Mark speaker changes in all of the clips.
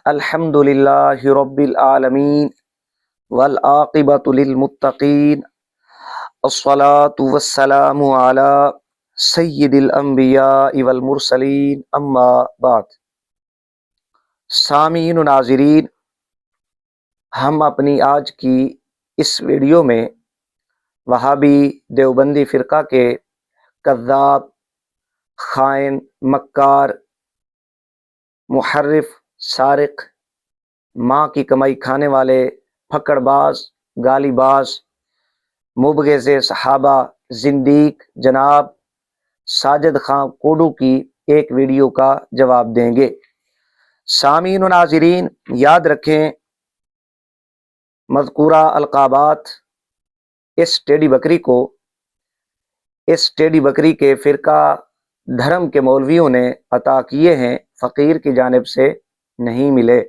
Speaker 1: الحمدللہ رب العالمین والعاقبۃ للمتقین الصلاة والسلام علی سید الانبیاء والمرسلین اما بعد۔ سامعین و ناظرین، ہم اپنی آج کی اس ویڈیو میں وہابی دیوبندی فرقہ کے کذاب، خائن، مکار، محرف، سارق، ماں کی کمائی کھانے والے، پھکڑ باز، گالی باز، مبغض صحابہ، زندیق جناب ساجد خان کوڈو کی ایک ویڈیو کا جواب دیں گے۔ سامعین و ناظرین، یاد رکھیں مذکورہ القابات اس ٹیڈی بکری کے فرقہ دھرم کے مولویوں نے عطا کیے ہیں، فقیر کی جانب سے نہیں ملے۔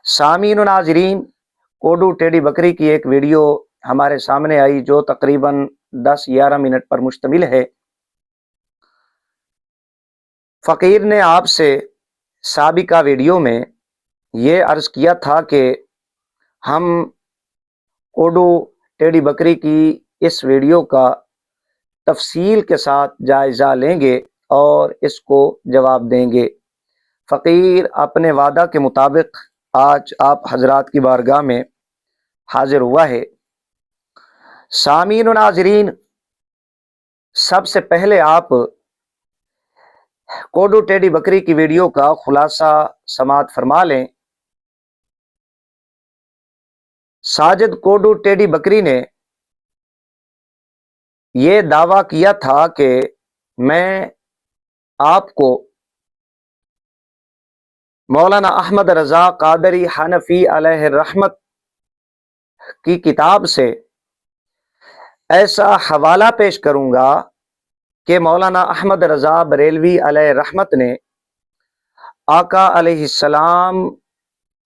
Speaker 1: سامعین و ناظرین، کوڈو ٹیڈی بکری کی ایک ویڈیو ہمارے سامنے آئی جو تقریباً 10-11 منٹ پر مشتمل ہے۔ فقیر نے آپ سے سابقہ ویڈیو میں یہ عرض کیا تھا کہ ہم کوڈو ٹیڈی بکری کی اس ویڈیو کا تفصیل کے ساتھ جائزہ لیں گے اور اس کو جواب دیں گے۔ فقیر اپنے وعدہ کے مطابق آج آپ حضرات کی بارگاہ میں حاضر ہوا ہے۔ سامعین و ناظرین، سب سے پہلے آپ کوڈو ٹیڈی بکری کی ویڈیو کا خلاصہ سماعت فرما لیں۔ ساجد کوڈو ٹیڈی بکری نے یہ دعویٰ کیا تھا کہ میں آپ کو مولانا احمد رضا قادری حنفی علیہ الرحمت کی کتاب سے ایسا حوالہ پیش کروں گا کہ مولانا احمد رضا بریلوی علیہ الرحمت نے آقا علیہ السلام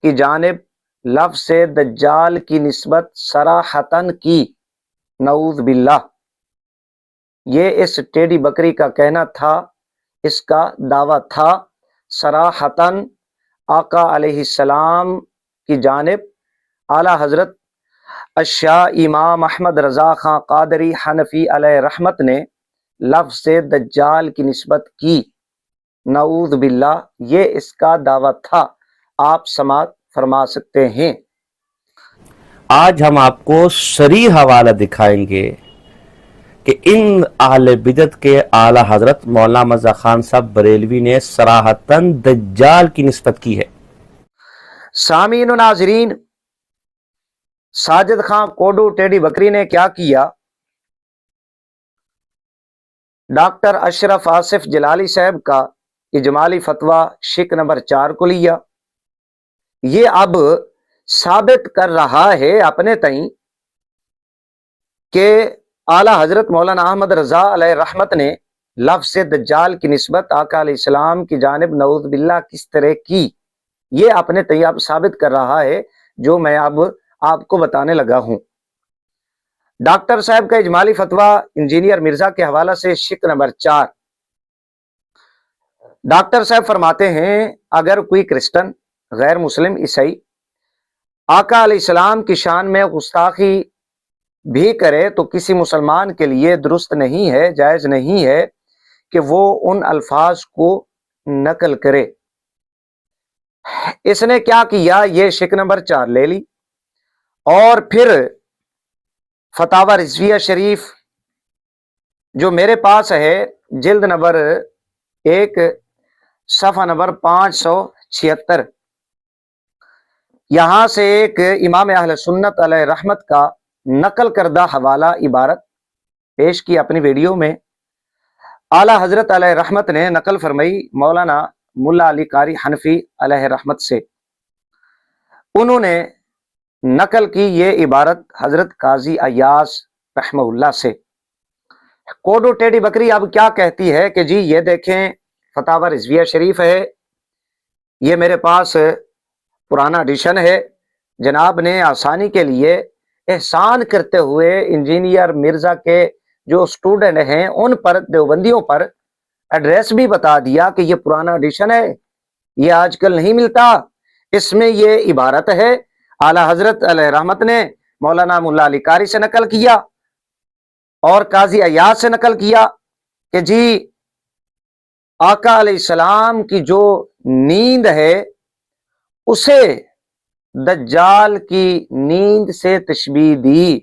Speaker 1: کی جانب لفظ دجال کی نسبت صراحتاً کی، نعوذ باللہ۔ یہ اس ٹیڈی بکری کا کہنا تھا، اس کا دعویٰ تھا، صراحتاً آقا علیہ السلام کی جانب اعلیٰ حضرت الشاہ امام احمد رضا خان قادری حنفی علیہ رحمت نے لفظ دجال کی نسبت کی، نعوذ باللہ۔ یہ اس کا دعویٰ تھا، آپ سماعت فرما سکتے ہیں۔
Speaker 2: آج ہم آپ کو صریح حوالہ دکھائیں گے کہ ان اہل بدعت کے اعلیٰ حضرت مولانا مرزا خان صاحب بریلوی نے صراحتاً دجال کی نسبت کی ہے۔
Speaker 1: سامعین و ناظرین، ساجد خان کوڈو ٹیڈی بکری نے کیا کیا؟ ڈاکٹر اشرف آصف جلالی صاحب کا اجمالی فتویٰ شک نمبر 4 کو لیا۔ یہ اب ثابت کر رہا ہے اپنے تئیں کہ اعلیٰ حضرت مولانا احمد رضا علیہ رحمت نے لفظ دجال کی نسبت آقا علیہ السلام کی جانب نعوذ باللہ کس طرح کی، یہ اپنے تئیں اب ثابت کر رہا ہے جو میں اب آپ کو بتانے لگا ہوں۔ ڈاکٹر صاحب کا اجمالی فتویٰ انجینئر مرزا کے حوالہ سے شک نمبر 4۔ ڈاکٹر صاحب فرماتے ہیں اگر کوئی کرسچن، غیر مسلم، عیسائی آقا علیہ السلام کی شان میں گستاخی بھی کرے تو کسی مسلمان کے لیے درست نہیں ہے، جائز نہیں ہے کہ وہ ان الفاظ کو نقل کرے۔ اس نے کیا کیا؟ یہ شک نمبر 4 لے لی اور پھر فتاوی رضویہ شریف جو میرے پاس ہے، جلد نمبر 1 صفحہ نمبر 576، یہاں سے ایک امام اہل سنت علیہ رحمت کا نقل کردہ حوالہ عبارت پیش کی اپنی ویڈیو میں۔ اعلیٰ حضرت علیہ رحمت نے نقل فرمائی مولانا ملا علی قاری حنفی علیہ رحمت سے۔ انہوں نے نقل کی یہ عبارت حضرت قاضی ایاز رحمہ اللہ سے۔ کوڈو ٹیڈی بکری اب کیا کہتی ہے کہ جی یہ دیکھیں فتاوی رضویہ شریف ہے، یہ میرے پاس پرانا ایڈیشن ہے، جناب نے آسانی کے لیے احسان کرتے ہوئے انجینئر مرزا کے جو اسٹوڈنٹ ہیں ان پر، دیوبندیوں پر ایڈریس بھی بتا دیا کہ یہ پرانا ایڈیشن ہے، یہ آج کل نہیں ملتا. اس میں یہ عبارت ہے اعلی حضرت علیہ رحمت نے مولانا ملا علی قاری سے نقل کیا اور قاضی عیاض سے نقل کیا کہ جی آقا علیہ السلام کی جو نیند ہے اسے دجال کی نیند سے تشبیہ دی.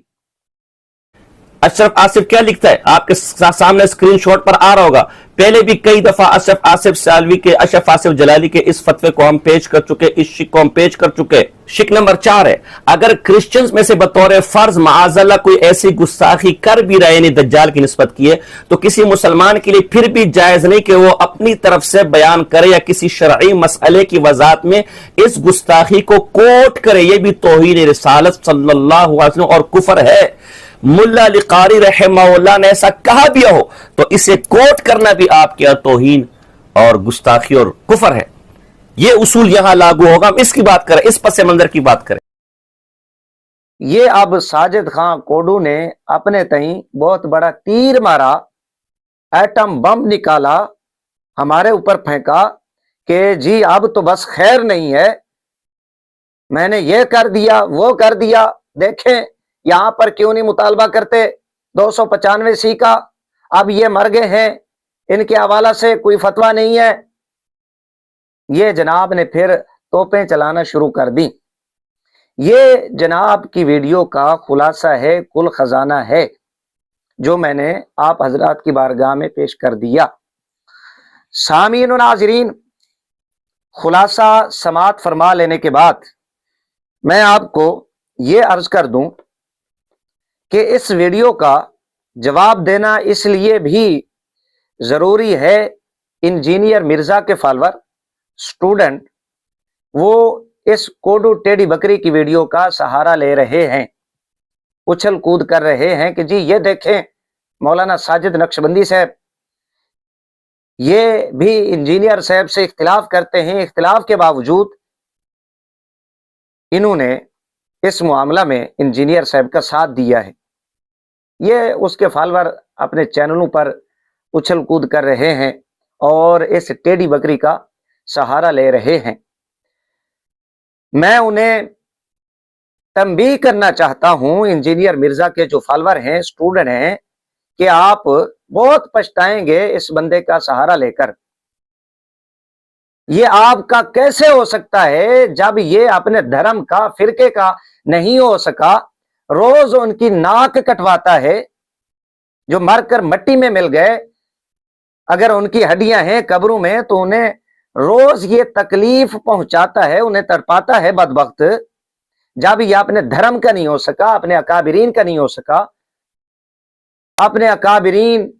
Speaker 2: اشرف آصف کیا لکھتا ہے؟ آپ کے سامنے اسکرین شاٹ پر آ رہا ہوگا. پہلے بھی کئی دفعہ اشرف آصف سالوی کے، اشرف آصف جلالی کے اس فتوے کو ہم پیش کر چکے، اس شک کو ہم پیش کر چکے. شک نمبر 4 ہے، اگر کرسچنز میں سے بطور فرض معاذ اللہ کوئی ایسی گستاخی کر بھی رہے، یعنی دجال کی نسبت کیے، تو کسی مسلمان کے لیے پھر بھی جائز نہیں کہ وہ اپنی طرف سے بیان کرے یا کسی شرعی مسئلے کی وضاحت میں اس گستاخی کو کوٹ کرے. یہ بھی توہین رسالت صلی اللہ علیہ وسلم اور کفر ہے. ملا علی قاری رحمہ اللہ نے ایسا کہا بھی ہو تو اسے کوٹ کرنا بھی آپ کے توہین اور گستاخی اور کفر ہے. یہ اصول یہاں لاگو ہوگا. ہم اس کی بات کریں، اس پس منظر کی بات کریں.
Speaker 1: یہ اب ساجد خان کوڈو نے اپنے تئیں بہت بڑا تیر مارا، ایٹم بم نکالا، ہمارے اوپر پھینکا کہ جی اب تو بس خیر نہیں ہے، میں نے یہ کر دیا وہ کر دیا. دیکھیں یہاں پر کیوں نہیں مطالبہ کرتے 295 کا؟ اب یہ مر گئے ہیں، ان کے حوالہ سے کوئی فتویٰ نہیں ہے. یہ جناب نے پھر توپیں چلانا شروع کر دی. یہ جناب کی ویڈیو کا خلاصہ ہے، کل خزانہ ہے جو میں نے آپ حضرات کی بارگاہ میں پیش کر دیا. سامعین و ناظرین، خلاصہ سماعت فرما لینے کے بعد میں آپ کو یہ عرض کر دوں کہ اس ویڈیو کا جواب دینا اس لیے بھی ضروری ہے. انجینئر مرزا کے فالوور سٹوڈنٹ وہ اس کوڈو ٹیڈی بکری کی ویڈیو کا سہارا لے رہے ہیں، اچھل کود کر رہے ہیں کہ جی یہ دیکھیں مولانا ساجد نقشبندی صاحب یہ بھی انجینئر صاحب سے اختلاف کرتے ہیں، اختلاف کے باوجود انہوں نے اس معاملہ میں انجینئر صاحب کا ساتھ دیا ہے. یہ اس کے فالوور اپنے چینلوں پر اچھل کود کر رہے ہیں اور اس ٹیڈی بکری کا سہارا لے رہے ہیں. میں انہیں تنبیہ کرنا چاہتا ہوں، انجینئر مرزا کے جو فالوور ہیں، سٹوڈنٹ ہیں، کہ آپ بہت پچھتائیں گے اس بندے کا سہارا لے کر. یہ آپ کا کیسے ہو سکتا ہے جب یہ اپنے دھرم کا، فرقے کا نہیں ہو سکا؟ روز ان کی ناک کٹواتا ہے، جو مر کر مٹی میں مل گئے، اگر ان کی ہڈیاں ہیں قبروں میں تو انہیں روز یہ تکلیف پہنچاتا ہے، انہیں تڑپاتا ہے بدبخت. جب یہ اپنے دھرم کا نہیں ہو سکا، اپنے اکابرین کا نہیں ہو سکا، اپنے اکابرین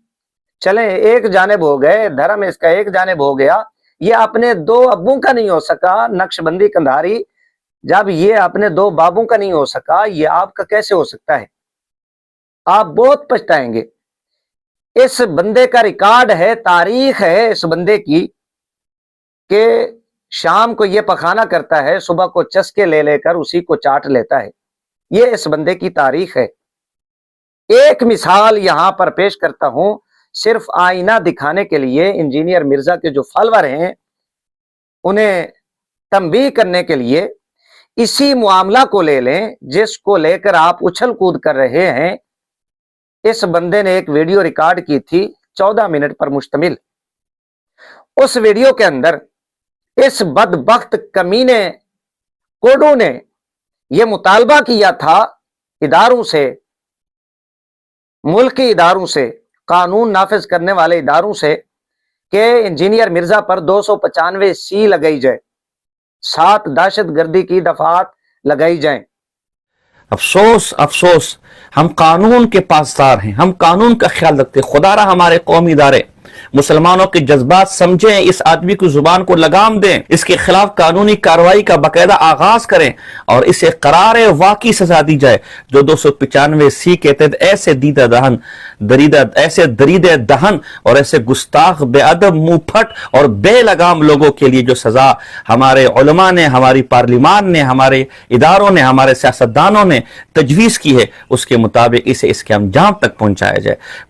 Speaker 1: چلیں ایک جانب ہو گئے، دھرم اس کا ایک جانب ہو گیا، یہ اپنے 2 ابوں کا نہیں ہو سکا، نقشبندی کندھاری، جب یہ اپنے 2 بابوں کا نہیں ہو سکا، یہ آپ کا کیسے ہو سکتا ہے؟ آپ بہت پچھتائیں گے. اس بندے کا ریکارڈ ہے، تاریخ ہے اس بندے کی کہ شام کو یہ پخانہ کرتا ہے، صبح کو چسکے لے لے کر اسی کو چاٹ لیتا ہے. یہ اس بندے کی تاریخ ہے. ایک مثال یہاں پر پیش کرتا ہوں صرف آئینہ دکھانے کے لیے، انجینئر مرزا کے جو فالوور ہیں انہیں تنبیہ کرنے کے لیے. اسی معاملہ کو لے لیں جس کو لے کر آپ اچھل کود کر رہے ہیں. اس بندے نے ایک ویڈیو ریکارڈ کی تھی 14 منٹ پر مشتمل. اس ویڈیو کے اندر اس بدبخت کمینے کوڈو نے یہ مطالبہ کیا تھا اداروں سے، ملکی اداروں سے، قانون نافذ کرنے والے اداروں سے، کہ انجینئر مرزا پر 295 لگائی جائے، 7 دہشت گردی کی دفعات لگائی جائیں.
Speaker 2: افسوس افسوس، ہم قانون کے پاسدار ہیں، ہم قانون کا خیال رکھتے. خدا رہا ہمارے قومی ادارے مسلمانوں کے جذبات سمجھیں، اس آدمی کی زبان کو لگام دیں، اس کے خلاف قانونی کارروائی کا باقاعدہ آغاز کریں اور اسے قرار واقعی سزا دی جائے. جو 295 کے تحت ایسے دیدہ دہن، ایسے دریدہ دہن اور ایسے گستاخ، بے ادب، منہ پھٹ اور بے لگام لوگوں کے لیے جو سزا ہمارے علماء نے، ہماری پارلیمان نے، ہمارے اداروں نے، ہمارے سیاستدانوں نے تجویز کی ہے، اس کے مطابق اسے اس کے انجام تک پہنچایا جائے.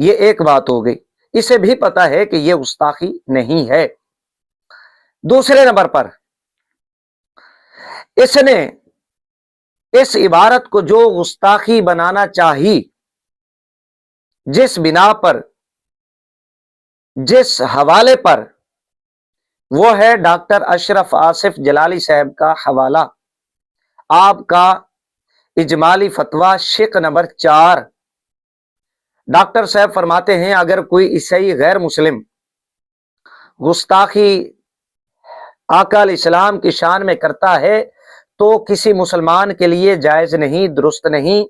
Speaker 1: یہ ایک بات ہو گئی، اسے بھی پتا ہے کہ یہ گستاخی نہیں ہے۔ دوسرے نمبر پر اس نے اس عبارت کو جو گستاخی بنانا چاہی، جس بنا پر، جس حوالے پر، وہ ہے ڈاکٹر اشرف آصف جلالی صاحب کا حوالہ، آپ کا اجمالی فتویٰ شق نمبر 4۔ ڈاکٹر صاحب فرماتے ہیں اگر کوئی عیسائی غیر مسلم گستاخی آقا علیہ السلام کی شان میں کرتا ہے تو کسی مسلمان کے لیے جائز نہیں، درست نہیں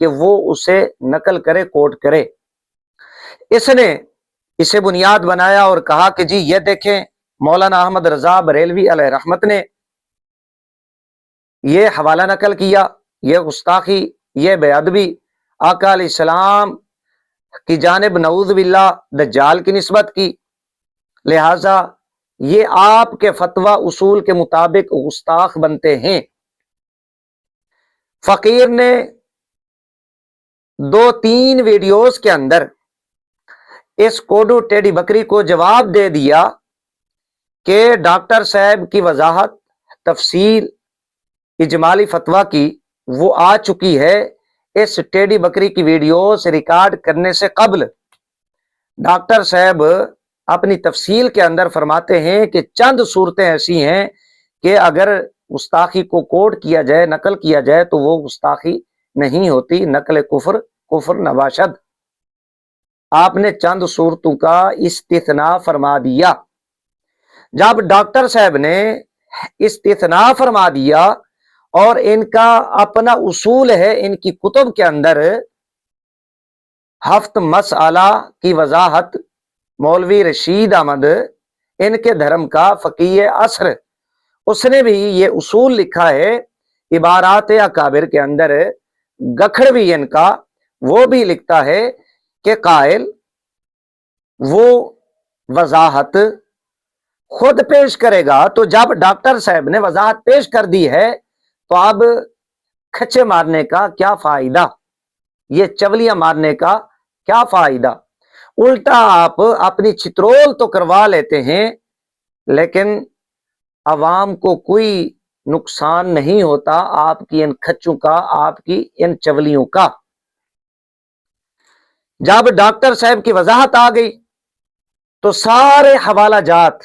Speaker 1: کہ وہ اسے نقل کرے، کوٹ کرے۔ اس نے اسے بنیاد بنایا اور کہا کہ جی یہ دیکھیں مولانا احمد رضا بریلوی علیہ رحمت نے یہ حوالہ نقل کیا، یہ گستاخی، یہ بے ادبی آقا علیہ السلام کی جانب نعوذ باللہ دجال کی نسبت کی، لہذا یہ آپ کے فتویٰ اصول کے مطابق گستاخ بنتے ہیں۔ فقیر نے 2-3 ویڈیوز کے اندر اس کوڈو ٹیڈی بکری کو جواب دے دیا کہ ڈاکٹر صاحب کی وضاحت، تفصیل اجمالی فتویٰ کی وہ آ چکی ہے۔ اس ٹیڈی بکری کی ویڈیوز ریکارڈ کرنے سے قبل ڈاکٹر صاحب اپنی تفصیل کے اندر فرماتے ہیں کہ چند صورتیں ایسی ہیں کہ اگر گستاخی کو کوٹ کیا جائے، نقل کیا جائے تو وہ گستاخی نہیں ہوتی، نقل کفر نباشد۔ آپ نے چند صورتوں کا استثناء فرما دیا۔ جب ڈاکٹر صاحب نے استثناء فرما دیا اور ان کا اپنا اصول ہے، ان کی کتب کے اندر ہفت مسئلہ کی وضاحت مولوی رشید احمد، ان کے دھرم کا فقیہ عصر، اس نے بھی یہ اصول لکھا ہے عبارات اکابر کے اندر۔ گکھڑوی ان کا وہ بھی لکھتا ہے کہ قائل وہ وضاحت خود پیش کرے گا، تو جب ڈاکٹر صاحب نے وضاحت پیش کر دی ہے تو اب کھچے مارنے کا کیا فائدہ، یہ چولیاں مارنے کا کیا فائدہ؟ الٹا آپ اپنی چترول تو کروا لیتے ہیں لیکن عوام کو کوئی نقصان نہیں ہوتا آپ کی ان کھچوں کا، آپ کی ان چولیوں کا۔ جب ڈاکٹر صاحب کی وضاحت آ گئی تو سارے حوالہ جات،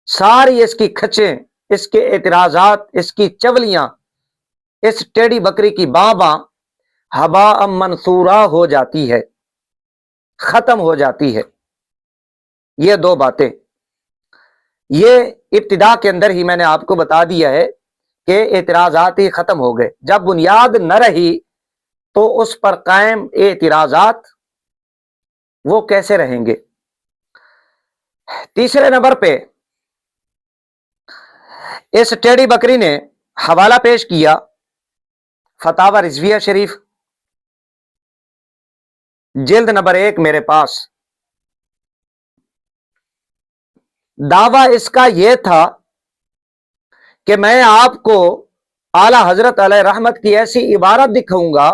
Speaker 1: ساری اس کی کھچیں، اس کے اعتراضات، اس کی چولیاں، اس ٹیڑی بکری کی باباں ہباء منثورا ہو جاتی ہے، ختم ہو جاتی ہے۔ یہ 2 باتیں یہ ابتدا کے اندر ہی میں نے آپ کو بتا دیا ہے کہ اعتراضات ہی ختم ہو گئے۔ جب بنیاد نہ رہی تو اس پر قائم اعتراضات وہ کیسے رہیں گے؟ تیسرے نمبر پہ اس ٹیڑی بکری نے حوالہ پیش کیا فتاوی رضویہ شریف، جلد نمبر 1 میرے پاس۔ دعویٰ اس کا یہ تھا کہ میں آپ کو اعلی حضرت علیہ رحمت کی ایسی عبارت دکھاؤں گا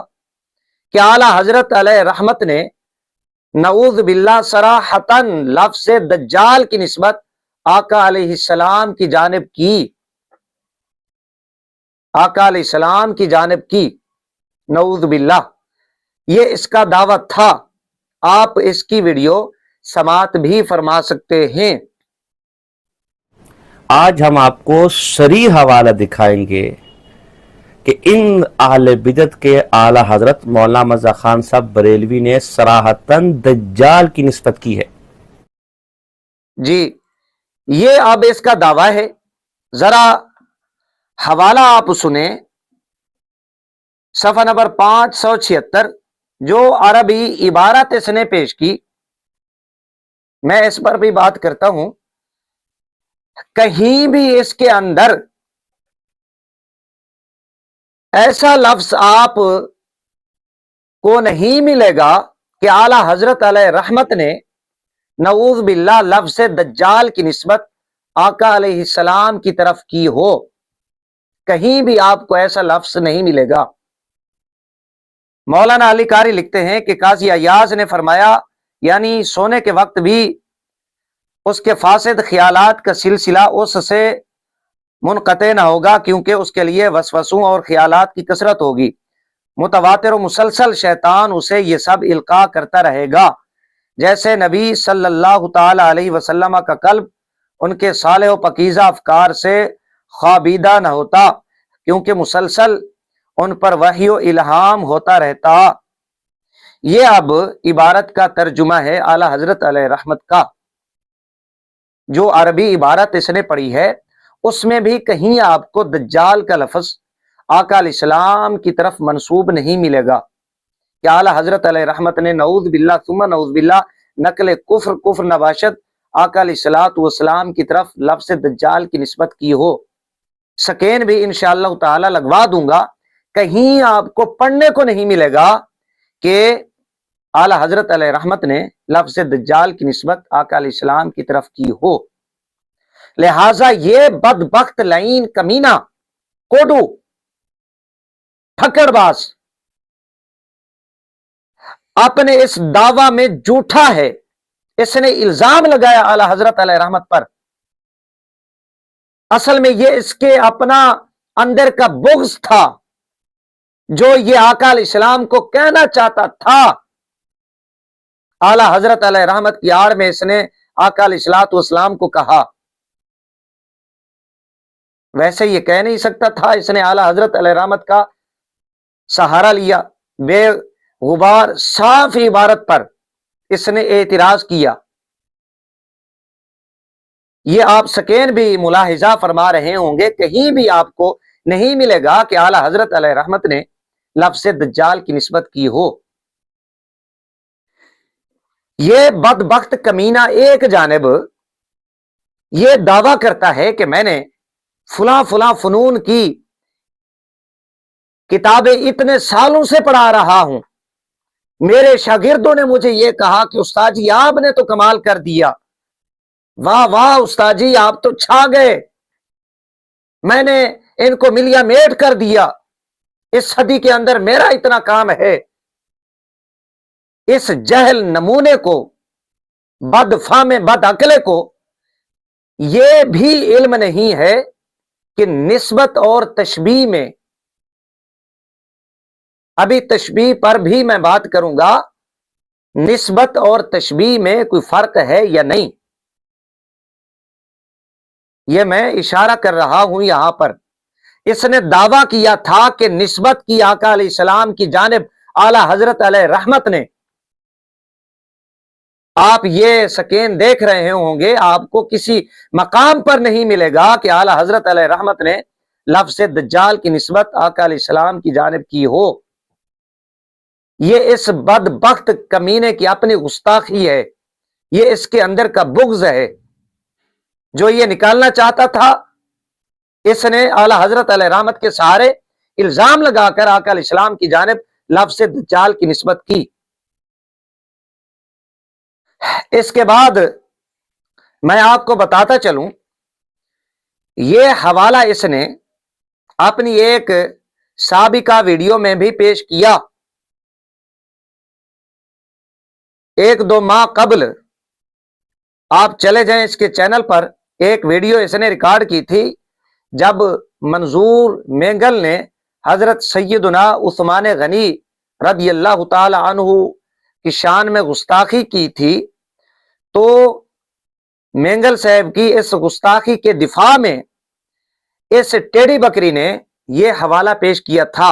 Speaker 1: کہ اعلی حضرت علیہ رحمت نے نعوذ باللہ صراحتاً لفظ دجال کی نسبت آقا علیہ السلام کی جانب کی، آقا علیہ السلام کی جانب کی، نعوذ باللہ، یہ اس کا دعویٰ تھا۔ آپ اس کی ویڈیو سماعت بھی فرما سکتے ہیں۔
Speaker 2: آج ہم آپ کو صریح حوالہ دکھائیں گے کہ ان اہل بدعت کے اعلی حضرت مولانا مرزا خان صاحب بریلوی نے صراحتاً دجال کی نسبت کی ہے۔
Speaker 1: جی یہ اب اس کا دعویٰ ہے، ذرا حوالہ آپ سنیں، صفحہ نمبر 576، جو عربی عبارت اس نے پیش کی، میں اس پر بھی بات کرتا ہوں۔ کہیں بھی اس کے اندر ایسا لفظ آپ کو نہیں ملے گا کہ اعلی حضرت علیہ رحمت نے نعوذ باللہ لفظ دجال کی نسبت آقا علیہ السلام کی طرف کی ہو، کہیں بھی آپ کو ایسا لفظ نہیں ملے گا۔ مولانا علی قاری لکھتے ہیں کہ قاضی ایاز نے فرمایا یعنی سونے کے وقت بھی اس کے فاسد خیالات کا سلسلہ اس سے منقطع نہ ہوگا، کیونکہ اس کے لیے وسوسوں اور خیالات کی کثرت ہوگی، متواتر و مسلسل شیطان اسے یہ سب القاء کرتا رہے گا، جیسے نبی صلی اللہ تعالی علیہ وسلم کا قلب ان کے صالح و پاکیزہ افکار سے خوابیدہ نہ ہوتا، کیونکہ مسلسل ان پر وحی و الہام ہوتا رہتا۔ یہ اب عبارت کا ترجمہ ہے اعلی حضرت علیہ رحمت کا۔ جو عربی عبارت اس نے پڑھی ہے اس میں بھی کہیں آپ کو دجال کا لفظ آقا علیہ السلام کی طرف منسوب نہیں ملے گا کہ اعلی حضرت علیہ رحمت نے نعوذ باللہ ثم نعوذ باللہ نقل کفر نباشت آقا علیہ الصلوۃ والسلام کی طرف لفظ دجال کی نسبت کی ہو۔ سکین بھی انشاءاللہ تعالی لگوا دوں گا، کہیں آپ کو پڑھنے کو نہیں ملے گا کہ اعلی حضرت علیہ رحمت نے لفظ دجال کی نسبت آقا علیہ السلام کی طرف کی ہو۔ لہٰذا یہ بدبخت لعین کمینہ کوڈو پھکڑ باز اپنے اس دعویٰ میں جھوٹا ہے، اس نے الزام لگایا اعلی حضرت علیہ رحمت پر، اصل میں یہ اس کے اپنا اندر کا بغض تھا جو یہ آقا علیہ السلام کو کہنا چاہتا تھا۔ اعلی حضرت علیہ رحمت کی آڑ میں اس نے آقا علیہ الصلوۃ والسلام کو کہا، ویسے یہ کہہ نہیں سکتا تھا، اس نے اعلی حضرت علیہ رحمت کا سہارا لیا، بے غبار صاف عبارت پر اس نے اعتراض کیا۔ یہ آپ سکین بھی ملاحظہ فرما رہے ہوں گے، کہیں بھی آپ کو نہیں ملے گا کہ اعلی حضرت علیہ رحمت نے لفظ دجال کی نسبت کی ہو۔ یہ بدبخت کمینہ ایک جانب یہ دعویٰ کرتا ہے کہ میں نے فلاں فنون کی کتابیں اتنے سالوں سے پڑھا رہا ہوں، میرے شاگردوں نے مجھے یہ کہا کہ استاد جی آپ نے تو کمال کر دیا، واہ واہ استاد جی آپ تو چھا گئے، میں نے ان کو ملیا میٹ کر دیا، اس صدی کے اندر میرا اتنا کام ہے۔ اس جہل نمونے کو، بد فہم بد عقلے کو یہ بھی علم نہیں ہے کہ نسبت اور تشبیہ میں، ابھی تشبیہ پر بھی میں بات کروں گا، نسبت اور تشبیہ میں کوئی فرق ہے یا نہیں، یہ میں اشارہ کر رہا ہوں یہاں پر۔ اس نے دعویٰ کیا تھا کہ نسبت کی آقا علیہ السلام کی جانب اعلی حضرت علیہ رحمت نے، آپ یہ سکین دیکھ رہے ہوں گے، آپ کو کسی مقام پر نہیں ملے گا کہ اعلی حضرت علیہ رحمت نے لفظ دجال کی نسبت آقا علیہ السلام کی جانب کی ہو۔ یہ اس بدبخت کمینے کی اپنی گستاخی ہے، یہ اس کے اندر کا بغض ہے جو یہ نکالنا چاہتا تھا۔ اس نے اعلی حضرت علیہ رحمت کے سہارے الزام لگا کر آقا علیہ السلام کی جانب لفظ دجال کی نسبت کی۔ اس کے بعد میں آپ کو بتاتا چلوں، یہ حوالہ اس نے اپنی ایک سابقہ ویڈیو میں بھی پیش کیا، ایک دو ماہ قبل آپ چلے جائیں اس کے چینل پر، ایک ویڈیو اس نے ریکارڈ کی تھی جب منظور مینگل نے حضرت سیدنا عثمان غنی رضی اللہ تعالی عنہ کی شان میں گستاخی کی تھی، تو مینگل صاحب کی اس گستاخی کے دفاع میں اس ٹیڑھی بکری نے یہ حوالہ پیش کیا تھا،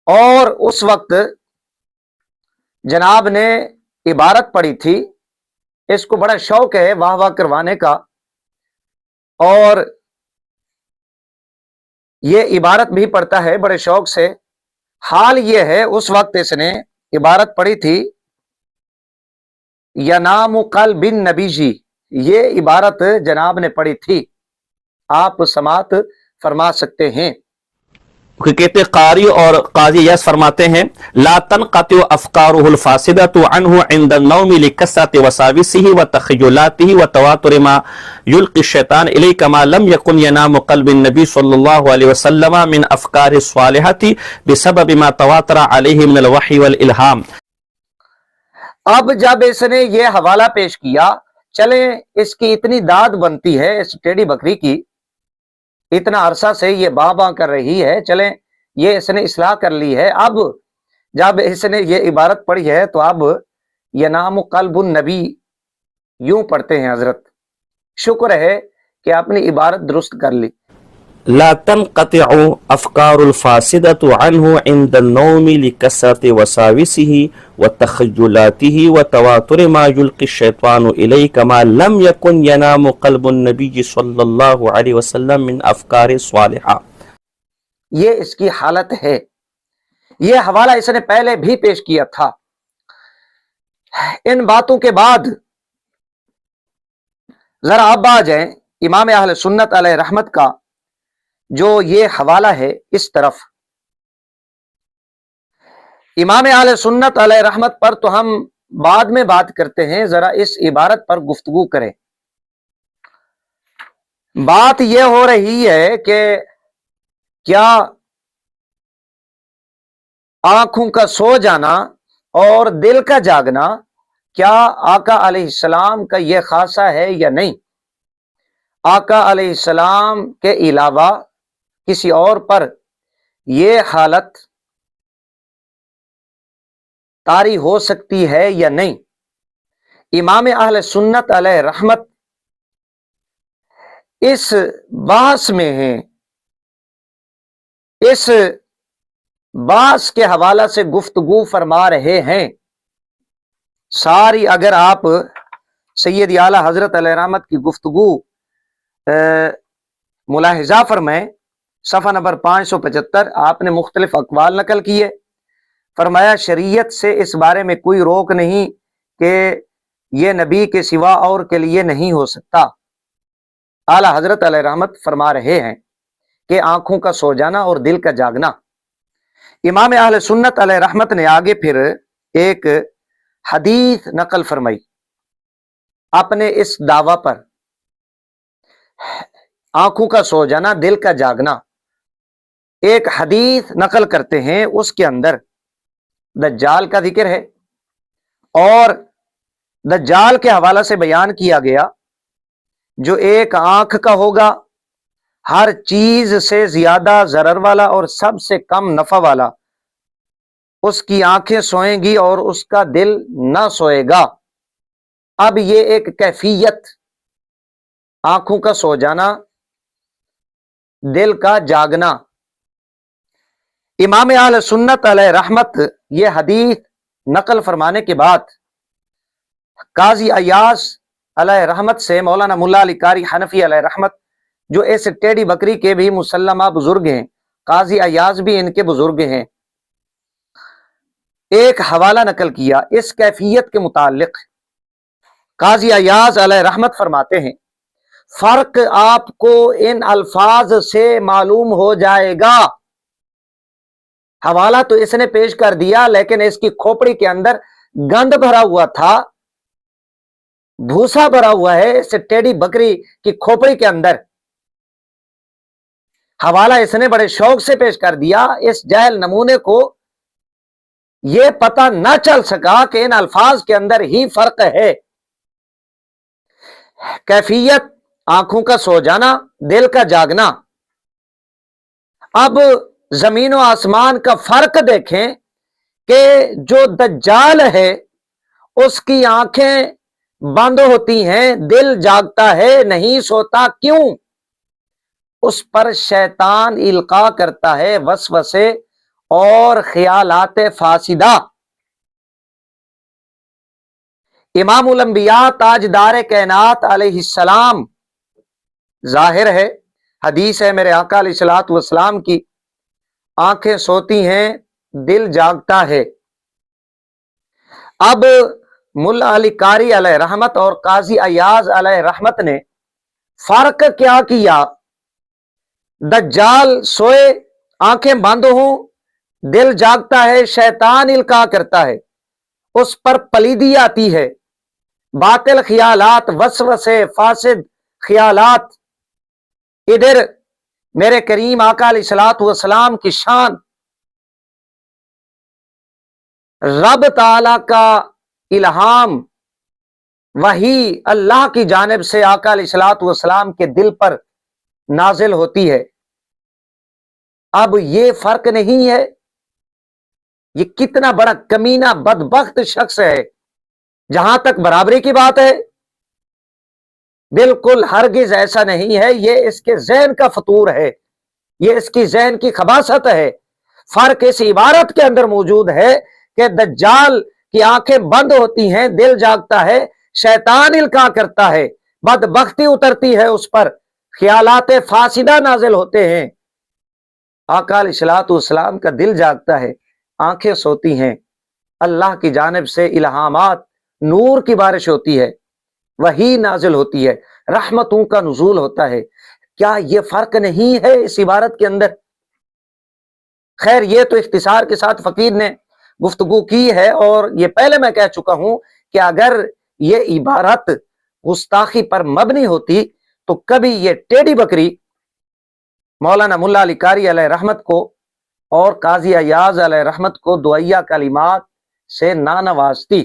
Speaker 1: اور اس وقت جناب نے عبارت پڑھی تھی، اس کو بڑا شوق ہے واہ واہ کروانے کا، اور یہ عبارت بھی پڑھتا ہے بڑے شوق سے۔ حال یہ ہے اس وقت اس نے عبارت پڑھی تھی ینام قلب النبی جی، یہ عبارت جناب نے پڑھی تھی، آپ سماعت فرما سکتے ہیں۔
Speaker 2: کہ کہتے قاری اور قاضی یس فرماتے ہیں لا تنقطع افکارہ الفاسدۃ عنہ عند النوم لکثرۃ وساوسہ وتخیلاتہ وتواتر ما یلقی الشیطان الیہ ما لم یکن ینام قلب النبی صلی اللہ علیہ وسلم من افکار الصالحۃ بسبب ما تواتر علیہ من الوحی والالہام۔
Speaker 1: اب جب اس نے یہ حوالہ پیش کیا، چلیں اس کی اتنی داد بنتی ہے اس ٹیڑھی بکری کی، اتنا عرصہ سے یہ باں باں کر رہی ہے، چلیں یہ اس نے اصلاح کر لی ہے، اب جب اس نے یہ عبارت پڑھی ہے تو اب ینام قلب النبی یوں پڑھتے ہیں حضرت، شکر ہے کہ آپ نے عبارت درست کر لی۔
Speaker 2: لا تنقطع افکار الفاسدۃ عنہ عند النوم لکثرۃ وساوسہ وتخیلاتہ وتواتر ما یلقی الشیطان الیہ کما لم یکن ینام قلب النبی صلی اللہ علیہ وسلم من افکار صالحہ۔
Speaker 1: یہ اس کی حالت ہے، یہ حوالہ اس نے پہلے بھی پیش کیا تھا۔ ان باتوں کے بعد ذرا اب آ جائیں امام اہل سنت علیہ رحمت کا جو یہ حوالہ ہے اس طرف۔ امام اہل سنت علیہ رحمت پر تو ہم بعد میں بات کرتے ہیں، ذرا اس عبارت پر گفتگو کریں۔ بات یہ ہو رہی ہے کہ کیا آنکھوں کا سو جانا اور دل کا جاگنا کیا آقا علیہ السلام کا یہ خاصہ ہے یا نہیں؟ آقا علیہ السلام کے علاوہ کسی اور پر یہ حالت طاری ہو سکتی ہے یا نہیں؟ امام اہل سنت علیہ رحمت اس بحث میں ہیں، اس بحث کے حوالہ سے گفتگو فرما رہے ہیں۔ ساری اگر آپ سید اعلیٰ حضرت علیہ رحمت کی گفتگو ملاحظہ فرمائیں، صفحہ نمبر 575 آپ نے مختلف اقوال نقل کیے، فرمایا شریعت سے اس بارے میں کوئی روک نہیں کہ یہ نبی کے سوا اور کے لیے نہیں ہو سکتا۔ اعلیٰ حضرت علیہ رحمت فرما رہے ہیں کہ آنکھوں کا سو جانا اور دل کا جاگنا۔ امام اہل سنت علیہ رحمت نے آگے پھر ایک حدیث نقل فرمائی اپنے اس دعویٰ پر، آنکھوں کا سو جانا دل کا جاگنا۔ ایک حدیث نقل کرتے ہیں، اس کے اندر دجال کا ذکر ہے اور دجال کے حوالہ سے بیان کیا گیا جو ایک آنکھ کا ہوگا، ہر چیز سے زیادہ ضرر والا اور سب سے کم نفع والا، اس کی آنکھیں سوئیں گی اور اس کا دل نہ سوئے گا۔ اب یہ ایک کیفیت، آنکھوں کا سو جانا دل کا جاگنا۔ امام اہل سنت علیہ رحمت یہ حدیث نقل فرمانے کے بعد قاضی ایاز علیہ رحمت سے مولانا ملا علی قاری حنفی علیہ رحمت جو اس ٹیڑھی بکری کے بھی مسلمہ بزرگ ہیں، قاضی ایاز بھی ان کے بزرگ ہیں، ایک حوالہ نقل کیا اس کیفیت کے متعلق۔ قاضی ایاز علیہ رحمت فرماتے ہیں فرق آپ کو ان الفاظ سے معلوم ہو جائے گا۔ حوالہ تو اس نے پیش کر دیا لیکن اس کی کھوپڑی کے اندر گند بھرا ہوا تھا، بھوسا بھرا ہوا ہے اس ٹیڑھی بکری کی کھوپڑی کے اندر۔ حوالہ اس نے بڑے شوق سے پیش کر دیا، اس جاہل نمونے کو یہ پتہ نہ چل سکا کہ ان الفاظ کے اندر ہی فرق ہے۔ کیفیت آنکھوں کا سو جانا دل کا جاگنا۔ اب زمین و آسمان کا فرق دیکھیں کہ جو دجال ہے اس کی آنکھیں بند ہوتی ہیں، دل جاگتا ہے، نہیں سوتا، کیوں؟ اس پر شیطان القاء کرتا ہے وسوسے اور خیالات فاسدہ۔ امام الانبیاء تاجدار کائنات علیہ السلام، ظاہر ہے حدیث ہے میرے آقا علیہ الصلوۃ والسلام کی، آنکھیں سوتی ہیں دل جاگتا ہے۔ اب ملا علی قاری علیہ رحمت اور قاضی ایاز علیہ رحمت نے فرق کیا کیا؟ دجال سوئے آنکھیں بند ہوں، دل جاگتا ہے، شیطان القاء کرتا ہے، اس پر پلیدی آتی ہے، باطل خیالات، وسوسے، فاسد خیالات۔ ادھر میرے کریم آقا علیہ الصلوۃ والسلام کی شان، رب تعالی کا الہام، وحی اللہ کی جانب سے آقا علیہ الصلوۃ والسلام کے دل پر نازل ہوتی ہے۔ اب یہ فرق نہیں ہے، یہ کتنا بڑا کمینہ بدبخت شخص ہے۔ جہاں تک برابری کی بات ہے، بالکل ہرگز ایسا نہیں ہے، یہ اس کے ذہن کا فطور ہے، یہ اس کی ذہن کی خباثت ہے۔ فرق اس عبارت کے اندر موجود ہے کہ دجال کی آنکھیں بند ہوتی ہیں، دل جاگتا ہے، شیطان القاء کرتا ہے، بدبختی اترتی ہے اس پر، خیالات فاسدہ نازل ہوتے ہیں۔ آقا علیہ الصلوۃ والسلام کا دل جاگتا ہے، آنکھیں سوتی ہیں، اللہ کی جانب سے الہامات، نور کی بارش ہوتی ہے، وحی نازل ہوتی ہے، رحمتوں کا نزول ہوتا ہے۔ کیا یہ فرق نہیں ہے اس عبارت کے اندر؟ خیر، یہ تو اختصار کے ساتھ فقیر نے گفتگو کی ہے، اور یہ پہلے میں کہہ چکا ہوں کہ اگر یہ عبارت گستاخی پر مبنی ہوتی تو کبھی یہ ٹیڑھی بکری مولانا ملا علی قاری علیہ رحمت کو اور قاضی ایاز علیہ رحمت کو دعائیہ کلمات سے نہ نوازتی۔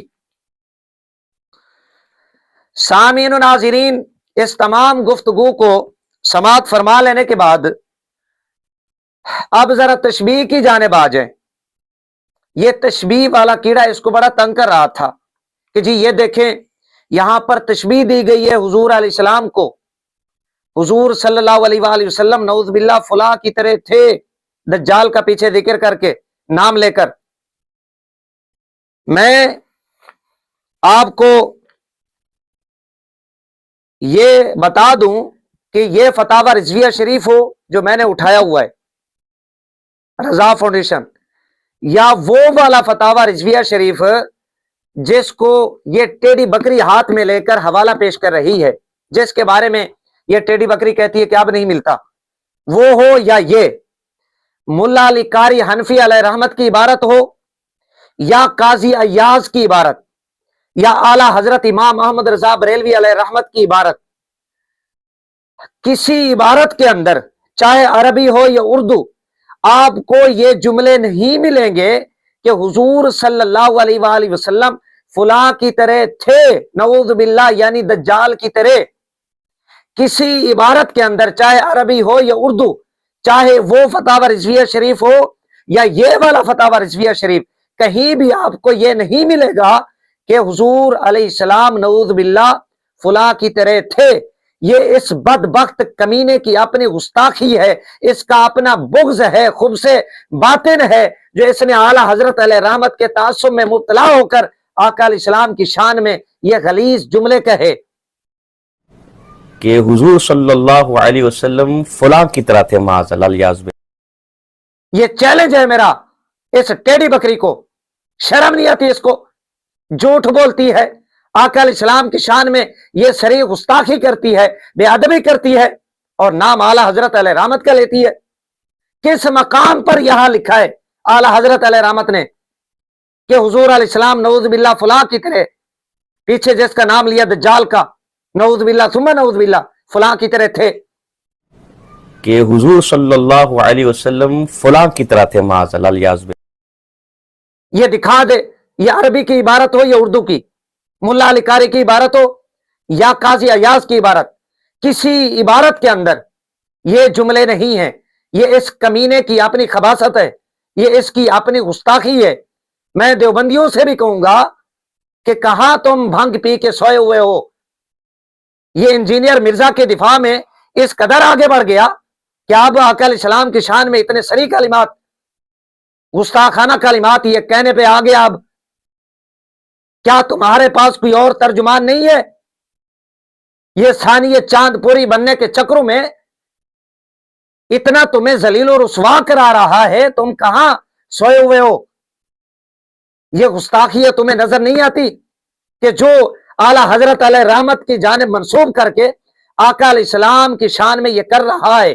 Speaker 1: سامعین و ناظرین، اس تمام گفتگو کو سماعت فرما لینے کے بعد اب ذرا تشبیہ کی جانب آ جائیں۔ یہ تشبیہ والا کیڑا اس کو بڑا تنگ کر رہا تھا کہ جی یہ دیکھیں، یہاں پر تشبیہ دی گئی ہے حضور علیہ السلام کو، حضور صلی اللہ علیہ وآلہ وسلم نعوذ باللہ فلاں کی طرح تھے، دجال کا پیچھے ذکر کر کے، نام لے کر۔ میں آپ کو یہ بتا دوں کہ یہ فتاوی رضویہ شریف ہو جو میں نے اٹھایا ہوا ہے رضا فاؤنڈیشن، یا وہ والا فتاوی رضویہ شریف جس کو یہ ٹیڑھی بکری ہاتھ میں لے کر حوالہ پیش کر رہی ہے، جس کے بارے میں یہ ٹیڑھی بکری کہتی ہے کہ اب نہیں ملتا، وہ ہو یا یہ ملا علی قاری حنفی علیہ رحمت کی عبارت ہو، یا قاضی ایاز کی عبارت، یا اعلیٰ حضرت امام محمد رضا بریلوی علیہ رحمت کی عبارت، کسی عبارت کے اندر چاہے عربی ہو یا اردو، آپ کو یہ جملے نہیں ملیں گے کہ حضور صلی اللہ علیہ وآلہ وسلم فلاں کی طرح تھے، نعوذ باللہ، یعنی دجال کی طرح۔ کسی عبارت کے اندر چاہے عربی ہو یا اردو، چاہے وہ فتاوی رضویہ شریف ہو یا یہ والا فتاوی رضویہ شریف، کہیں بھی آپ کو یہ نہیں ملے گا کہ حضور علیہ السلام نعوذ باللہ فلاں کی طرح تھے۔ یہ اس بدبخت کمینے کی اپنی گستاخی ہے، اس کا اپنا بغض ہے، خبث باطن ہے، جو اس نے اعلیٰ حضرت علیہ رحمت کے تعصب میں مبتلا ہو کر آقا علیہ السلام کی شان میں یہ غلیظ جملے کہے
Speaker 2: کہ حضور صلی اللہ علیہ وسلم فلاں کی طرح تھے، معاذ اللہ الیاذ باللہ۔
Speaker 1: یہ چیلنج ہے میرا اس ٹیڑھی بکری کو، شرم نہیں آتی اس کو، جھوٹ بولتی ہے، آقا علیہ السلام کی شان میں یہ صریح گستاخی کرتی ہے، بے ادبی کرتی ہے، اور نام اعلیٰ حضرت علیہ رحمت کا لیتی ہے۔ کس مقام پر یہاں لکھا ہے اعلیٰ حضرت علیہ رحمت نے کہ حضور علیہ السلام نعوذ باللہ فلاں کی طرح، پیچھے جس کا نام لیا دجال کا، نعوذ باللہ ثم نعوذ باللہ، فلاں کی طرح تھے؟
Speaker 2: کہ حضور صلی اللہ علیہ وسلم فلاں کی طرح تھے، معاذ اللہ الیاذ باللہ۔
Speaker 1: یہ دکھا دے، یہ عربی کی عبارت ہو یا اردو کی، ملا علی قاری کی عبارت ہو یا قاضی ایاز کی عبارت، کسی عبارت کے اندر یہ جملے نہیں ہیں۔ یہ اس کمینے کی اپنی خباثت ہے، یہ اس کی اپنی گستاخی ہے۔ میں دیوبندیوں سے بھی کہوں گا کہ کہاں تم بھنگ پی کے سوئے ہوئے ہو۔ یہ انجینئر مرزا کے دفاع میں اس قدر آگے بڑھ گیا کہ اب آقا علیہ السلام کی شان میں اتنے صریح کلمات، گستاخانہ کلمات یہ کہنے پہ آ گیا۔ اب کیا تمہارے پاس کوئی اور ترجمان نہیں ہے؟ یہ ثانی چاند پوری بننے کے چکروں میں اتنا تمہیں ذلیل و رسوا کرا رہا ہے، تم کہاں سوئے ہوئے ہو؟ یہ گستاخی تمہیں نظر نہیں آتی کہ جو اعلیٰ حضرت علیہ رحمت کی جانب منسوب کر کے آقا علیہ السلام کی شان میں یہ کر رہا ہے؟